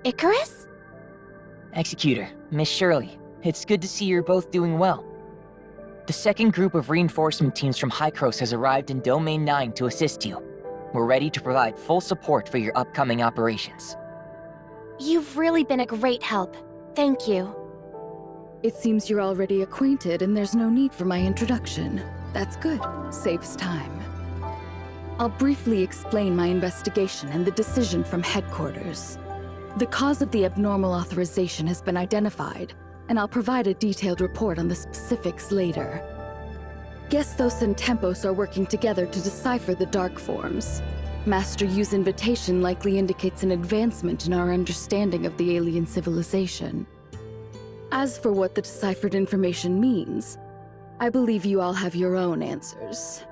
Icarus? Executor, Miss Shirley, it's good to see you're both doing well. The second group of reinforcement teams from Hycros has arrived in Domain 9 to assist you. We're ready to provide full support for your upcoming operations. You've really been a great help. Thank you. It seems you're already acquainted and there's no need for my introduction. That's good. Saves time. I'll briefly explain my investigation and the decision from headquarters. The cause of the abnormal authorization has been identified, and I'll provide a detailed report on the specifics later. Gesthos and Tempos are working together to decipher the dark forms. Master Yu's invitation likely indicates an advancement in our understanding of the alien civilization. As for what the deciphered information means, I believe you all have your own answers.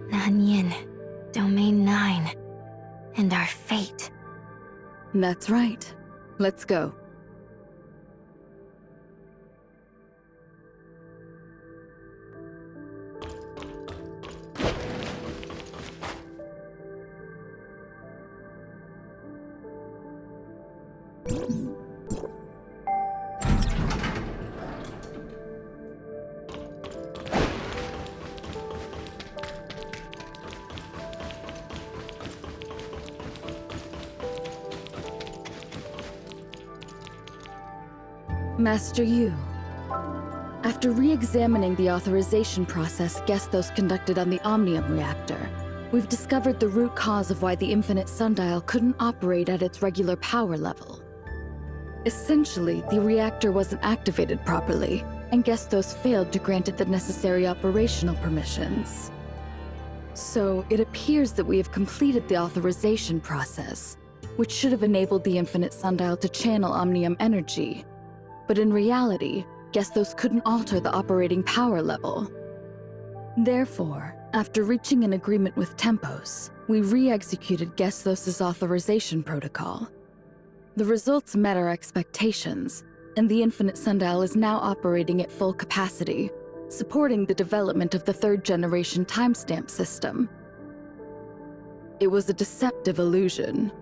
Nanyin, Domain 9, and our fate. That's right. Let's go. Master Yu. After re-examining the authorization process Gesthos conducted on the Omnium reactor, we've discovered the root cause of why the Infinite Sundial couldn't operate at its regular power level. Essentially, the reactor wasn't activated properly, and Gesthos failed to grant it the necessary operational permissions. So, it appears that we have completed the authorization process, which should have enabled the Infinite Sundial to channel Omnium energy. But in reality, Gesthos couldn't alter the operating power level. Therefore, after reaching an agreement with Tempos, we re-executed Gesthos' authorization protocol. The results met our expectations, and the Infinite Sundial is now operating at full capacity, supporting the development of the third-generation timestamp system. It was a deceptive illusion.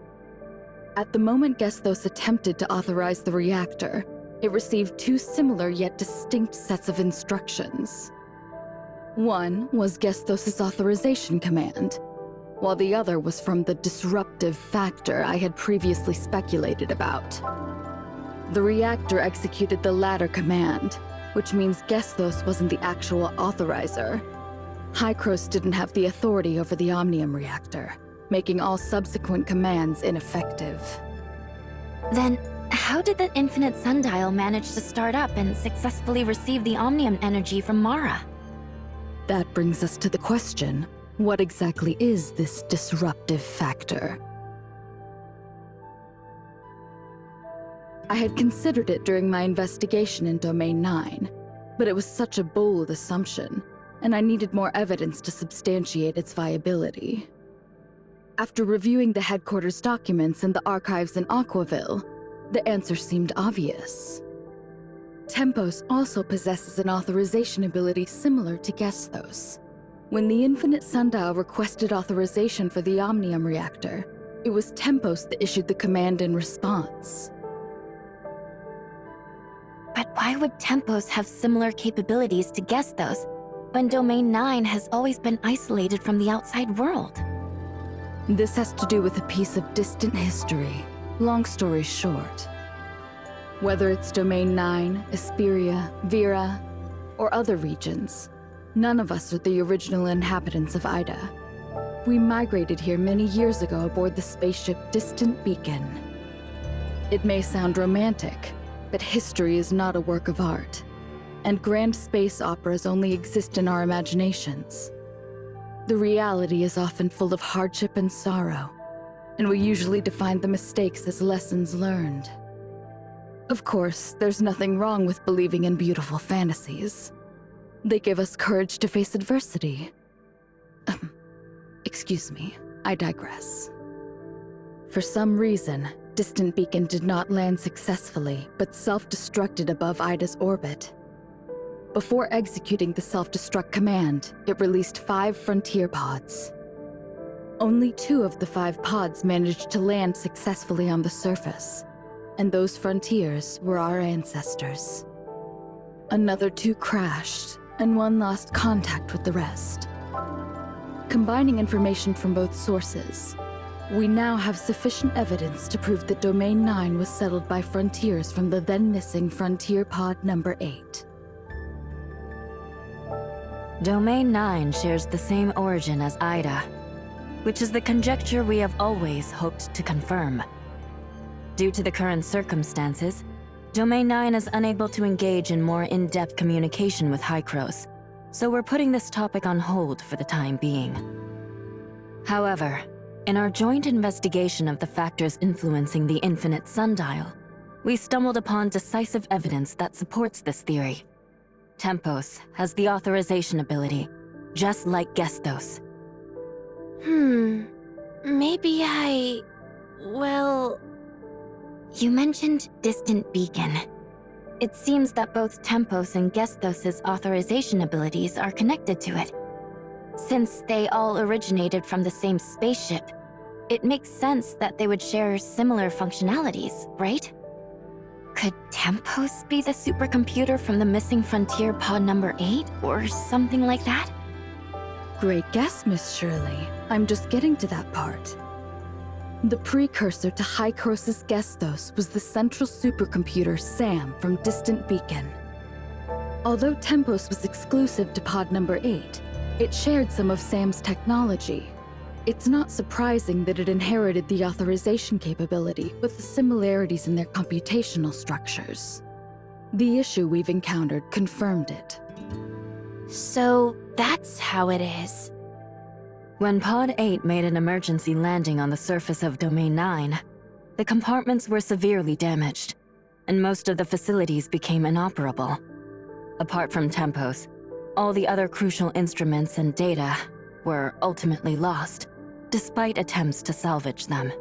At the moment Gesthos attempted to authorize the reactor, it received two similar yet distinct sets of instructions. One was Gesthos' authorization command, while the other was from the disruptive factor I had previously speculated about. The reactor executed the latter command, which means Gesthos wasn't the actual authorizer. Hycros didn't have the authority over the Omnium reactor, making all subsequent commands ineffective. Then, how did the Infinite Sundial manage to start up and successfully receive the Omnium energy from Mara? That brings us to the question, what exactly is this disruptive factor? I had considered it during my investigation in Domain 9, but it was such a bold assumption, and I needed more evidence to substantiate its viability. After reviewing the headquarters documents and the archives in Aquaville, the answer seemed obvious. Tempos also possesses an authorization ability similar to Gesthos. When the Infinite Sundial requested authorization for the Omnium reactor, it was Tempos that issued the command in response. But why would Tempos have similar capabilities to Gesthos when Domain 9 has always been isolated from the outside world? This has to do with a piece of distant history. Long story short, whether it's Domain 9, Esperia, Vera, or other regions, none of us are the original inhabitants of Ida. We migrated here many years ago aboard the spaceship Distant Beacon. It may sound romantic, but history is not a work of art, and grand space operas only exist in our imaginations. The reality is often full of hardship and sorrow, and we usually define the mistakes as lessons learned. Of course, there's nothing wrong with believing in beautiful fantasies. They give us courage to face adversity. Excuse me, I digress. For some reason, Distant Beacon did not land successfully, but self-destructed above Ida's orbit. Before executing the self-destruct command, it released 5 frontier pods. Only 2 of the 5 pods managed to land successfully on the surface, and those frontiers were our ancestors. Another 2 crashed, and 1 lost contact with the rest. Combining information from both sources, we now have sufficient evidence to prove that Domain 9 was settled by frontiers from the then-missing Frontier Pod number 8. Domain 9 shares the same origin as Ida, which is the conjecture we have always hoped to confirm. Due to the current circumstances, Domain 9 is unable to engage in more in-depth communication with Hykros, so we're putting this topic on hold for the time being. However, in our joint investigation of the factors influencing the infinite sundial, we stumbled upon decisive evidence that supports this theory. Tempos has the authorization ability, just like Gestos. Well... You mentioned Distant Beacon. It seems that both Tempos and Gestos' authorization abilities are connected to it. Since they all originated from the same spaceship, it makes sense that they would share similar functionalities, right? Could Tempos be the supercomputer from the missing Frontier Pod number 8, or something like that? Great guess, Miss Shirley. I'm just getting to that part. The precursor to Hykros' Gestos was the central supercomputer SAM from Distant Beacon. Although Tempos was exclusive to Pod number 8, it shared some of SAM's technology. It's not surprising that it inherited the authorization capability with the similarities in their computational structures. The issue we've encountered confirmed it. So that's how it is. When Pod 8 made an emergency landing on the surface of Domain 9, the compartments were severely damaged, and most of the facilities became inoperable. Apart from Tempos, all the other crucial instruments and data were ultimately lost, despite attempts to salvage them.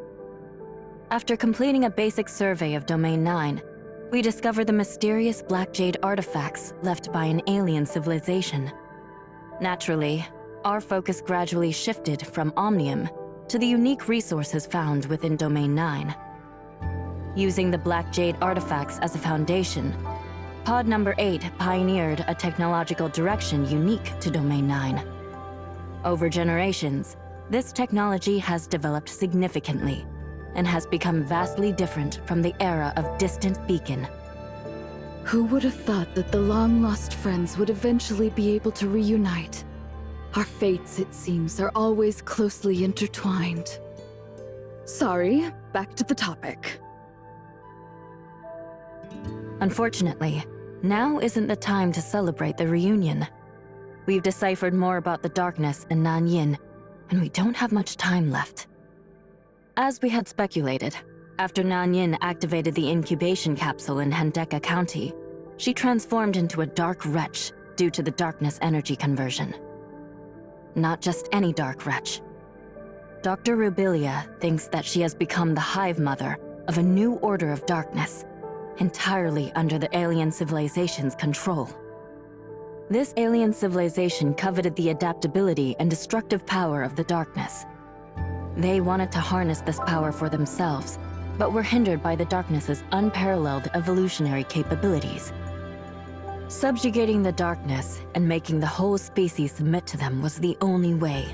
After completing a basic survey of Domain 9, we discovered the mysterious Black Jade artifacts left by an alien civilization. Naturally, our focus gradually shifted from Omnium to the unique resources found within Domain 9. Using the Black Jade artifacts as a foundation, Pod number 8 pioneered a technological direction unique to Domain 9. Over generations, this technology has developed significantly and has become vastly different from the era of Distant Beacon. Who would have thought that the long-lost friends would eventually be able to reunite? Our fates, it seems, are always closely intertwined. Sorry, back to the topic. Unfortunately, now isn't the time to celebrate the reunion. We've deciphered more about the darkness and Nanyin, and we don't have much time left. As we had speculated, after Nanyin activated the incubation capsule in Hendeka County, she transformed into a dark wretch due to the darkness energy conversion. Not just any dark wretch. Dr. Rubilia thinks that she has become the hive mother of a new order of darkness, entirely under the alien civilization's control. This alien civilization coveted the adaptability and destructive power of the darkness. They wanted to harness this power for themselves, but were hindered by the darkness's unparalleled evolutionary capabilities. Subjugating the darkness and making the whole species submit to them was the only way.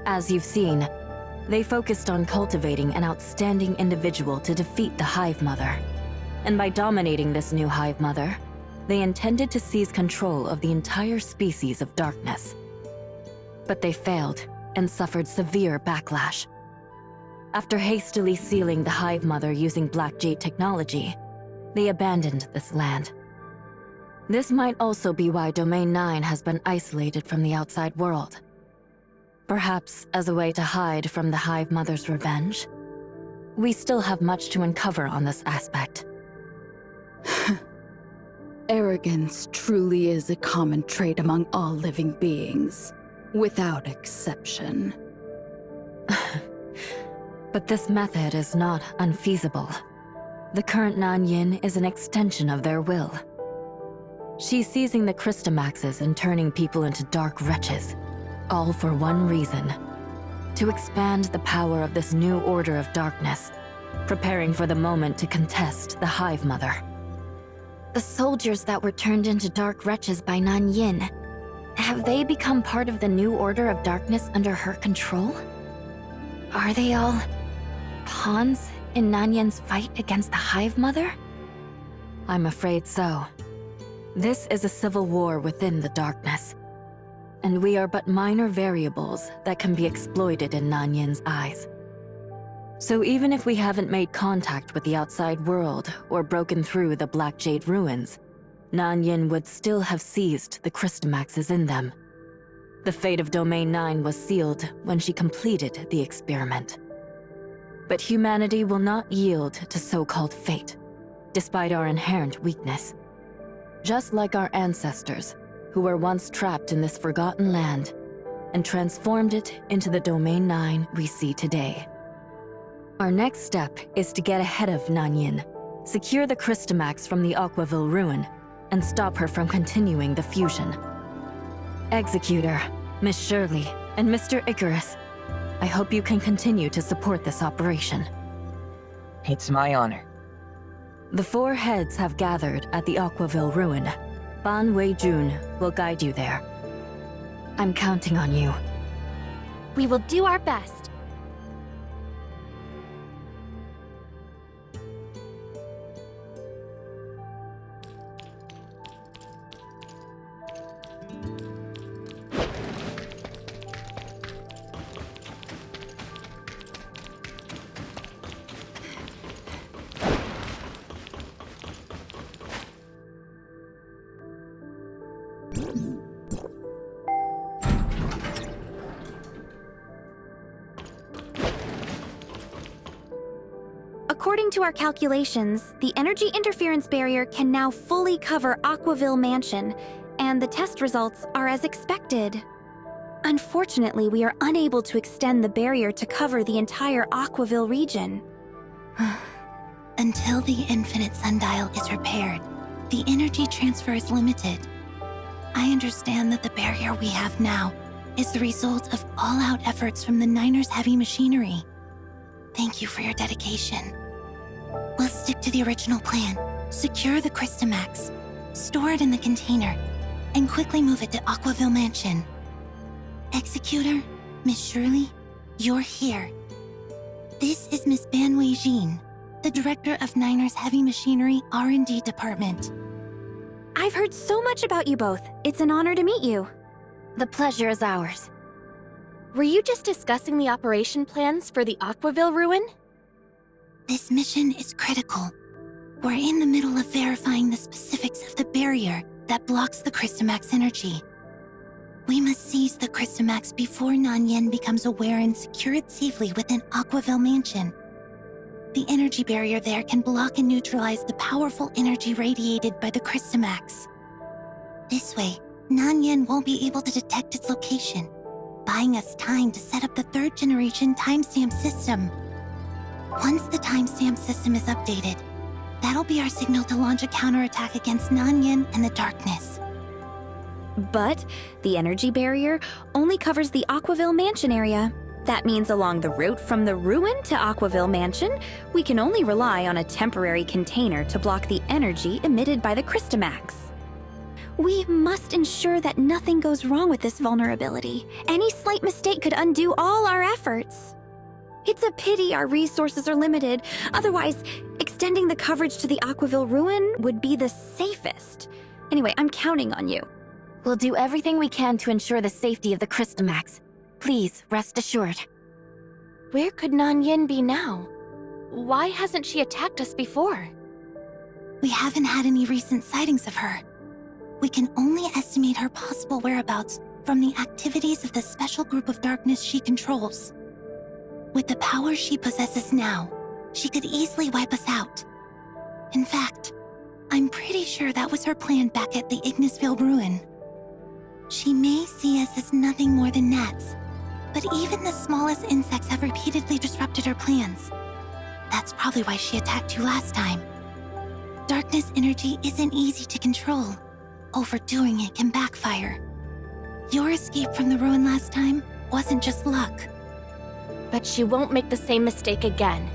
As you've seen, they focused on cultivating an outstanding individual to defeat the Hive Mother. And by dominating this new Hive Mother, they intended to seize control of the entire species of darkness. But they failed and suffered severe backlash. After hastily sealing the Hive Mother using Black Jade technology, they abandoned this land. This might also be why Domain 9 has been isolated from the outside world. Perhaps as a way to hide from the Hive Mother's revenge? We still have much to uncover on this aspect. Arrogance truly is a common trait among all living beings, without exception. But this method is not unfeasible. The current Nanyin is an extension of their will. She's seizing the Christomaxes and turning people into dark wretches, all for one reason: to expand the power of this new order of darkness, preparing for the moment to contest the Hive Mother. The soldiers that were turned into dark wretches by Nanyin, have they become part of the new order of darkness under her control? Are they all pawns in Nanyin's fight against the Hive Mother? I'm afraid so. This is a civil war within the darkness, and we are but minor variables that can be exploited in Nanyin's eyes. So even if we haven't made contact with the outside world or broken through the Black Jade ruins, Nanyin would still have seized the Christomaxes in them. The fate of Domain 9 was sealed when she completed the experiment. But humanity will not yield to so-called fate, despite our inherent weakness. Just like our ancestors, who were once trapped in this forgotten land and transformed it into the Domain 9 we see today. Our next step is to get ahead of Nanyin, secure the Christomax from the Aquaville ruin, and stop her from continuing the fusion. Executor, Miss Shirley, and Mr. Icarus, I hope you can continue to support this operation. It's my honor. The four heads have gathered at the Aquaville ruin. Ban Wei-jun will guide you there. I'm counting on you. We will do our best. According to our calculations, the energy interference barrier can now fully cover Aquaville Mansion, and the test results are as expected. Unfortunately, we are unable to extend the barrier to cover the entire Aquaville region. Until the infinite sundial is repaired, the energy transfer is limited. I understand that the barrier we have now is the result of all-out efforts from the Niners' heavy machinery. Thank you for your dedication. We'll stick to the original plan. Secure the Christomax, store it in the container, and quickly move it to Aquaville Mansion. Executor, Miss Shirley, you're here. This is Miss Ban Wei-jin, the director of Niners' Heavy Machinery R&D Department. I've heard so much about you both. It's an honor to meet you. The pleasure is ours. Were you just discussing the operation plans for the Aquaville ruin? This mission is critical. We're in the middle of verifying the specifics of the barrier that blocks the Christomax energy. We must seize the Christomax before Nanyin becomes aware and secure it safely within Aquaville Mansion. The energy barrier there can block and neutralize the powerful energy radiated by the Christomax. This way, Nanyin won't be able to detect its location, buying us time to set up the third-generation timestamp system. Once the timestamp system is updated, that'll be our signal to launch a counterattack against Nanyin and the darkness. But the energy barrier only covers the Aquaville Mansion area. That means along the route from the ruin to Aquaville Mansion, we can only rely on a temporary container to block the energy emitted by the Christomax. We must ensure that nothing goes wrong with this vulnerability. Any slight mistake could undo all our efforts. It's a pity our resources are limited. Otherwise, extending the coverage to the Aquaville ruin would be the safest. Anyway, I'm counting on you. We'll do everything we can to ensure the safety of the Christomax. Please, rest assured. Where could Nanyin be now? Why hasn't she attacked us before? We haven't had any recent sightings of her. We can only estimate her possible whereabouts from the activities of the special group of darkness she controls. With the power she possesses now, she could easily wipe us out. In fact, I'm pretty sure that was her plan back at the Ignisville ruin. She may see us as nothing more than gnats, But even the smallest insects have repeatedly disrupted her plans. That's probably why she attacked you last time. Darkness energy isn't easy to control. Overdoing it can backfire. Your escape from the ruin last time wasn't just luck. But she won't make the same mistake again.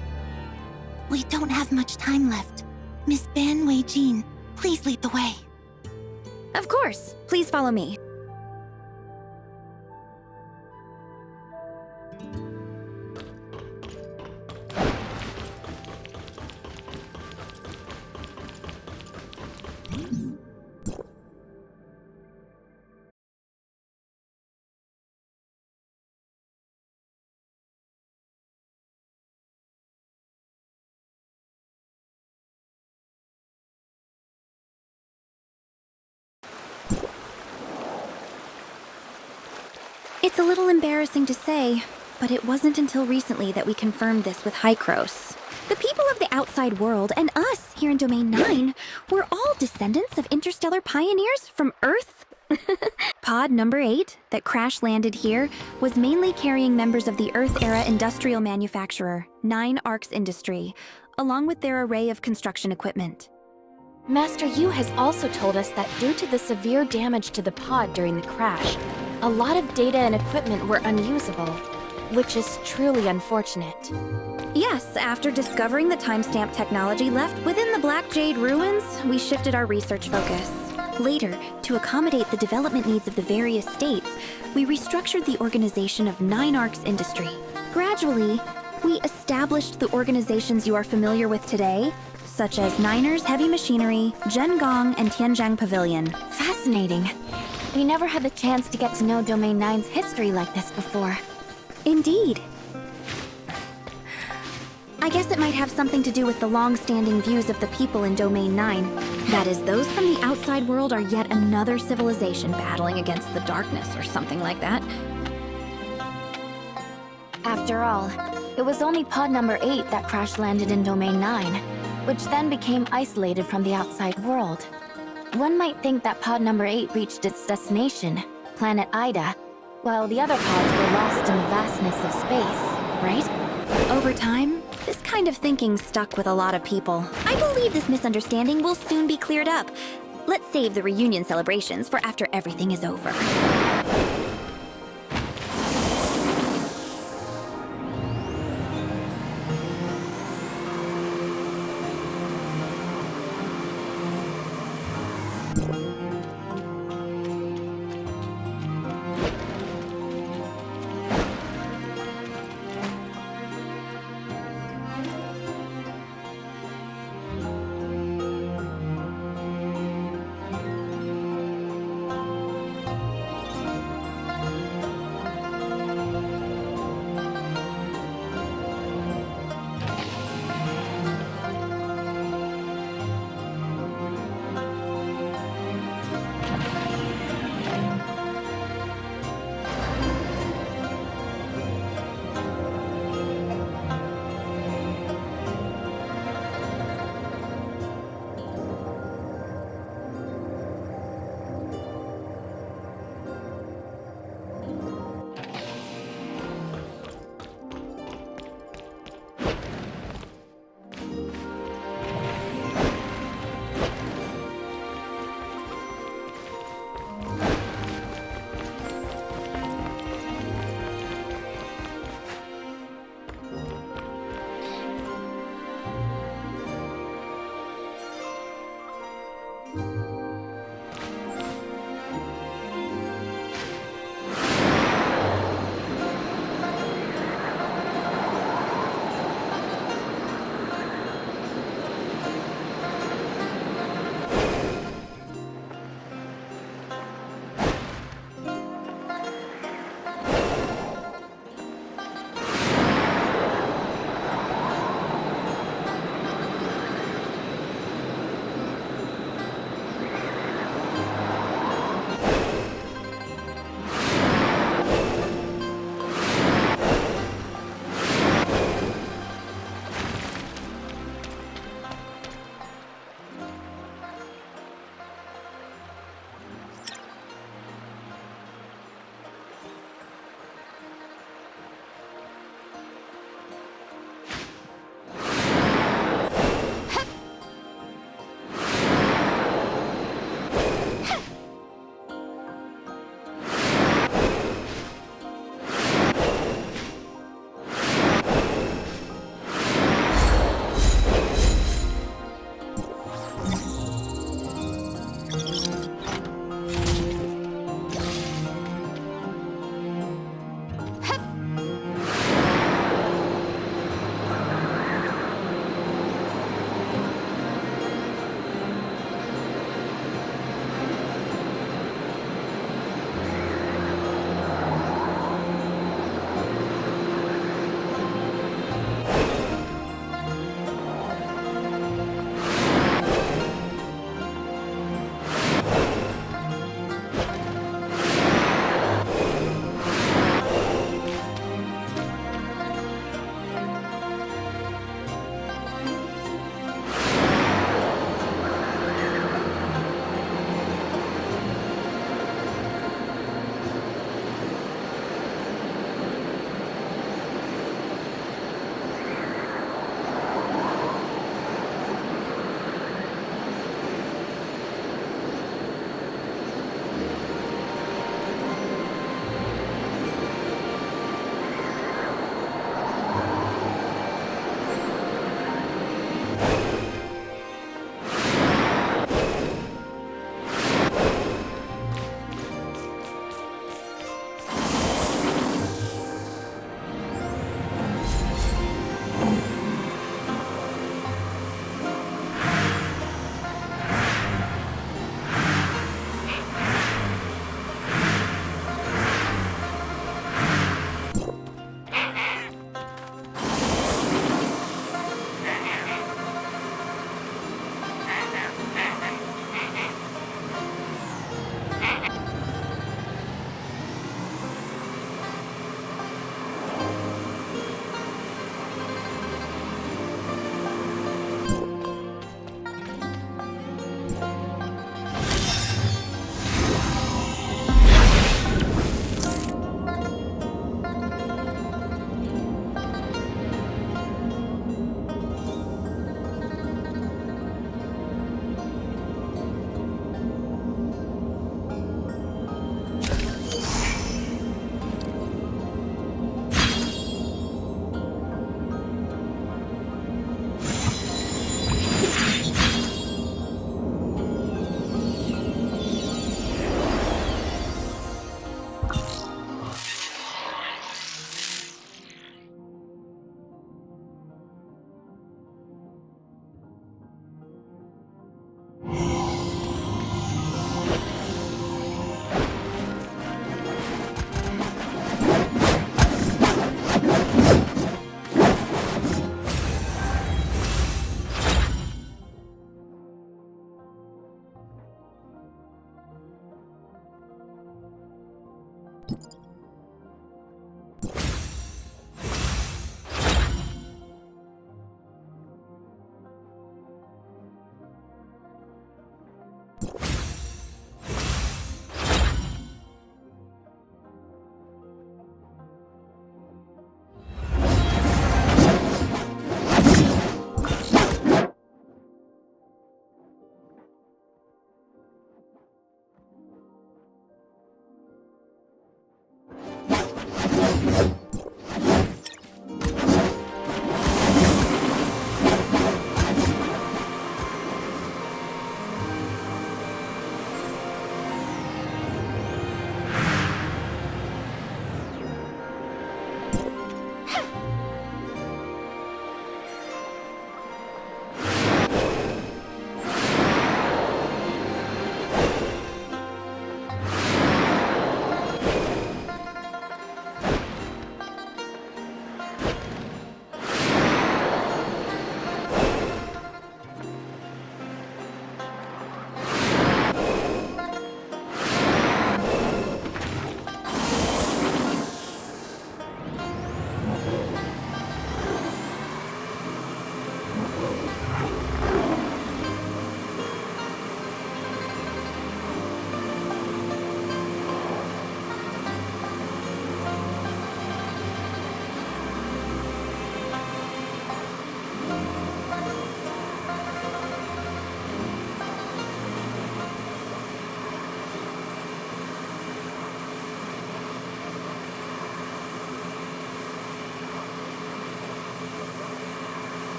We don't have much time left. Miss Ban Wei Jean, please lead the way. Of course. Please follow me. It's a little embarrassing to say, but it wasn't until recently that we confirmed this with Hykros. The people of the outside world and us here in Domain 9 were all descendants of interstellar pioneers from Earth. Pod number 8, that crash-landed here, was mainly carrying members of the Earth-era industrial manufacturer, 9 Arcs Industry, along with their array of construction equipment. Master Yu has also told us that due to the severe damage to the pod during the crash, a lot of data and equipment were unusable, which is truly unfortunate. Yes, after discovering the timestamp technology left within the Black Jade ruins, we shifted our research focus. Later, to accommodate the development needs of the various states, we restructured the organization of 9 Arcs Industry. Gradually, we established the organizations you are familiar with today, such as Niners Heavy Machinery, Zhengong, and Tianjiang Pavilion. Fascinating. We never had the chance to get to know Domain 9's history like this before. Indeed. I guess it might have something to do with the long-standing views of the people in Domain 9. That is, those from the outside world are yet another civilization battling against the darkness or something like that. After all, it was only pod number 8 that crash-landed in Domain 9, which then became isolated from the outside world. One might think that pod number 8 reached its destination, planet Ida, while the other pods were lost in the vastness of space, right? Over time, this kind of thinking stuck with a lot of people. I believe this misunderstanding will soon be cleared up. Let's save the reunion celebrations for after everything is over.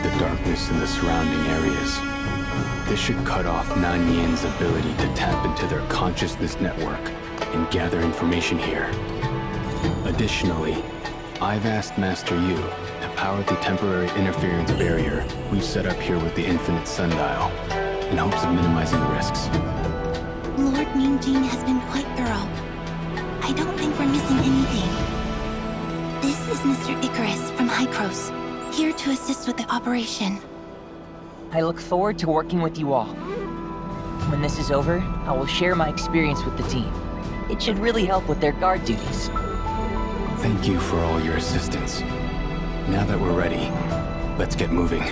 the darkness in the surrounding areas. This should cut off Nan Yin's ability to tap into their consciousness network and gather information here. Additionally, I've asked Master Yu to power the temporary interference barrier we've set up here with the Infinite Sundial, in hopes of minimizing the risks. Lord Mingjing has been quite thorough. I don't think we're missing anything. This is Mr. Icarus from Hycros, here to assist with the operation. I look forward to working with you all. When this is over, I will share my experience with the team. It should really help with their guard duties. Thank you for all your assistance. Now that we're ready, let's get moving.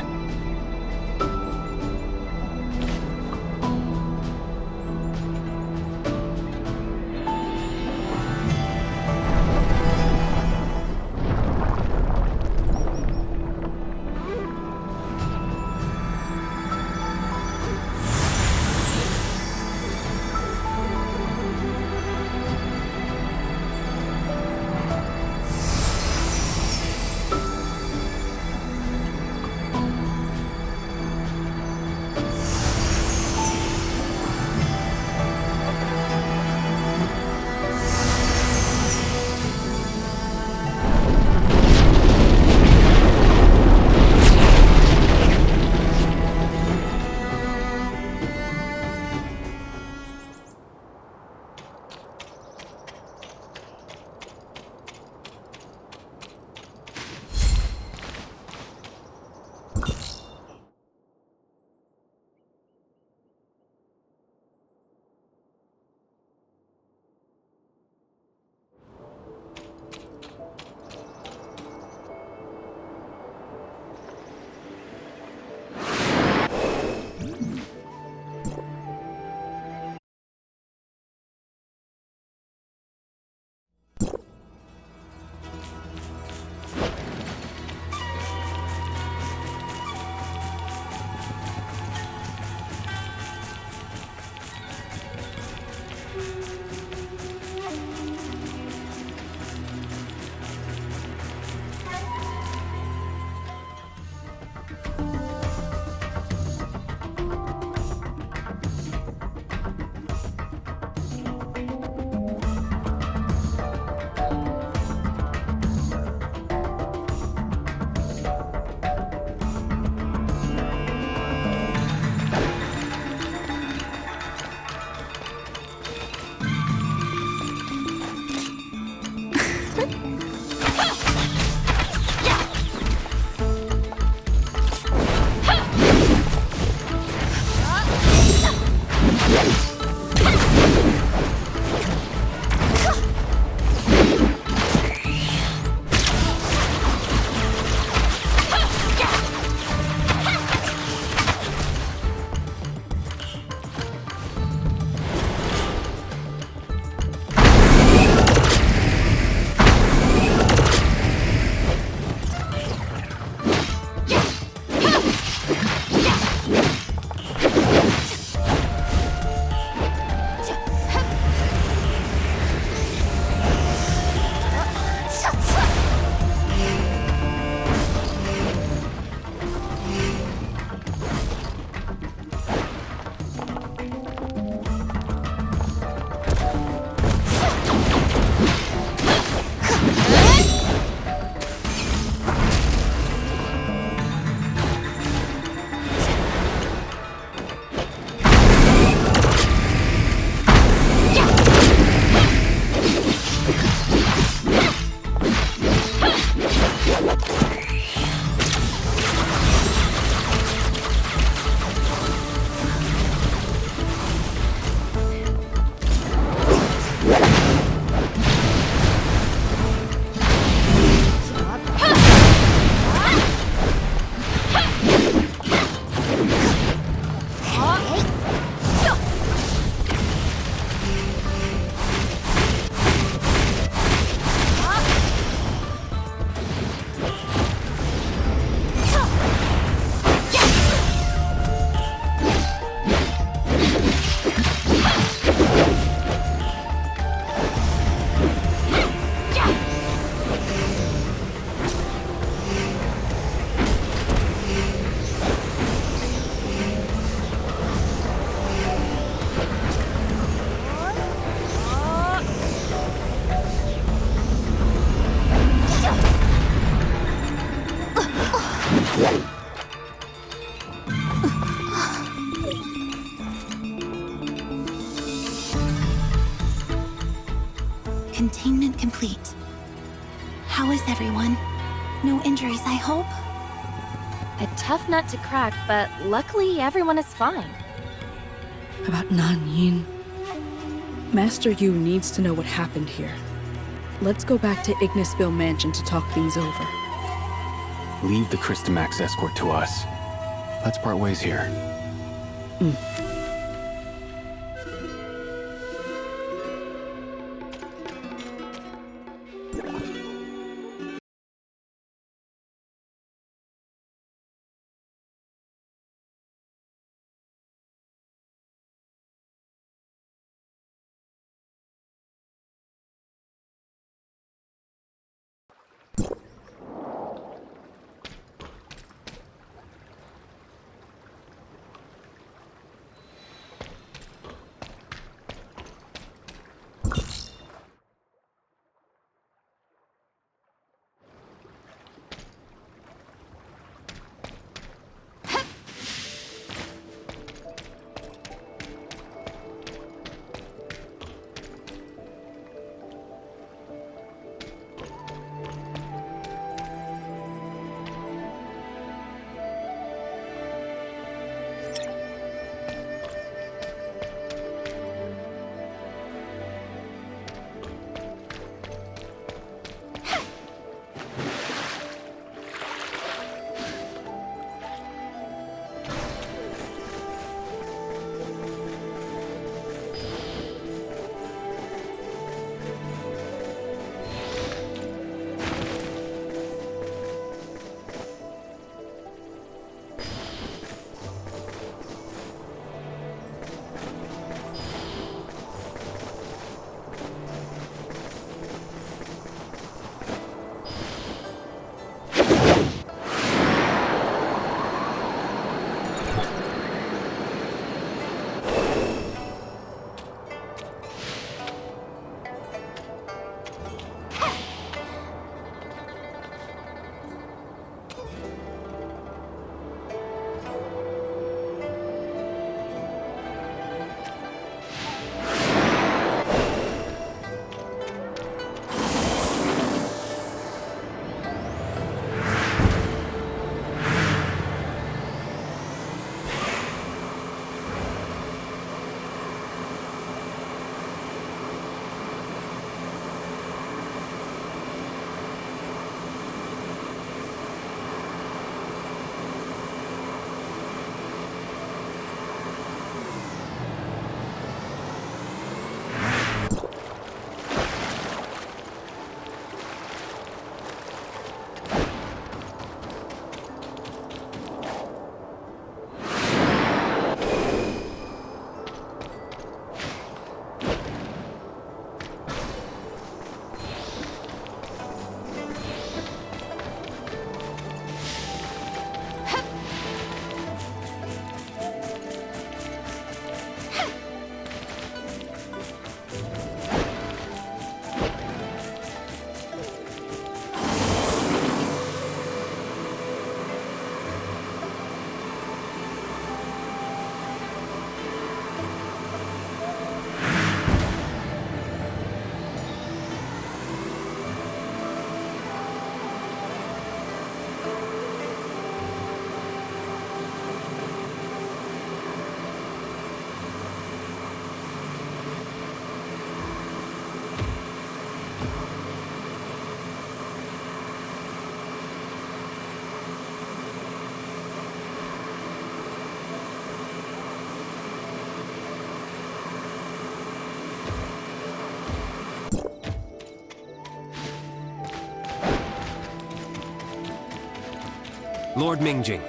Containment complete. How is everyone? No injuries, I hope? A tough nut to crack, but luckily everyone is fine. About Nanyin. Master Yu needs to know what happened here. Let's go back to Ignisville Mansion to talk things over. Leave the Christomax escort to us. Let's part ways here. Lord Mingjing,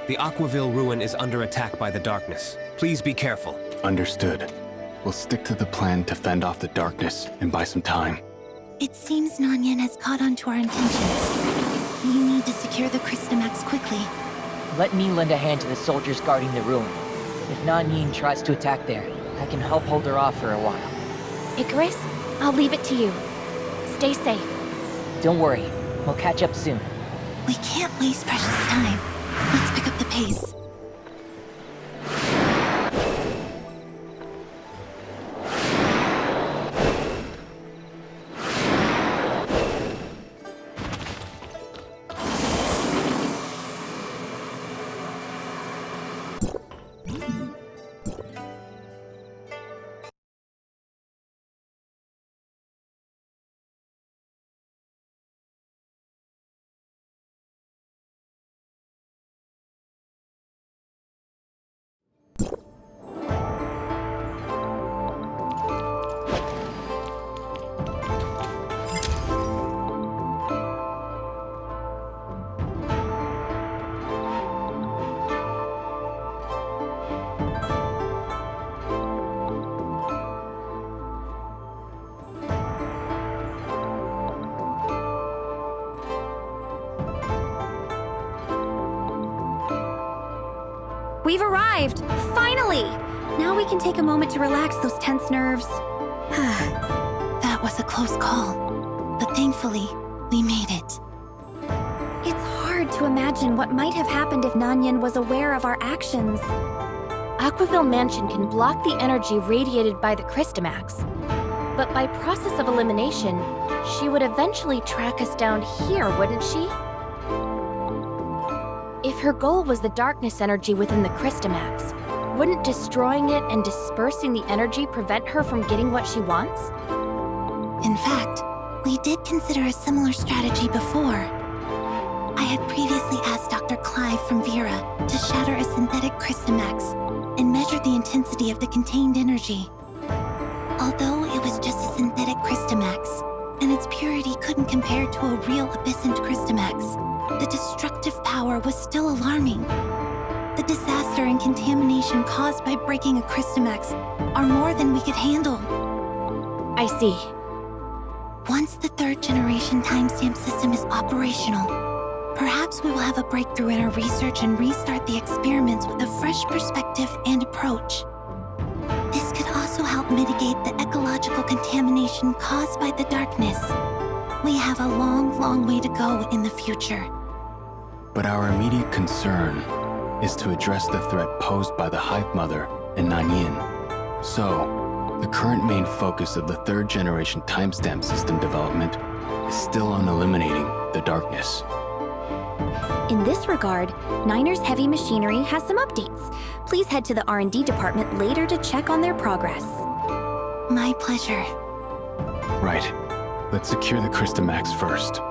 the Aquaville ruin is under attack by the darkness. Please be careful. Understood. We'll stick to the plan to fend off the darkness and buy some time. It seems Nanyan has caught on to our intentions. We need to secure the Christomax quickly. Let me lend a hand to the soldiers guarding the ruin. If Nanyin tries to attack there, I can help hold her off for a while. Icarus, I'll leave it to you. Stay safe. Don't worry, we'll catch up soon. We can't waste precious time. Let's pick up the pace. arrived! Finally! Now we can take a moment to relax those tense nerves. That was a close call, but thankfully, we made it. It's hard to imagine what might have happened if Nanyan was aware of our actions. Aquaville Mansion can block the energy radiated by the Christamax. But by process of elimination, she would eventually track us down here, wouldn't she? If her goal was the darkness energy within the Christamax, wouldn't destroying it and dispersing the energy prevent her from getting what she wants? In fact, we did consider a similar strategy before. I had previously asked Dr. Clive from Vera to shatter a synthetic Christamax and measure the intensity of the contained energy. Although it was just a synthetic Christamax, and its purity couldn't compare to a real Abyssant Christamax, the destructive power was still alarming. The disaster and contamination caused by breaking a Christamax are more than we could handle. I see. Once the third-generation timestamp system is operational, perhaps we will have a breakthrough in our research and restart the experiments with a fresh perspective and approach. This could also help mitigate the ecological contamination caused by the darkness. We have a long, long way to go in the future. But our immediate concern is to address the threat posed by the Hive Mother and Nanyin. So, the current main focus of the third-generation timestamp system development is still on eliminating the darkness. In this regard, Niner's heavy machinery has some updates. Please head to the R&D department later to check on their progress. My pleasure. Right. Let's secure the Christamax first.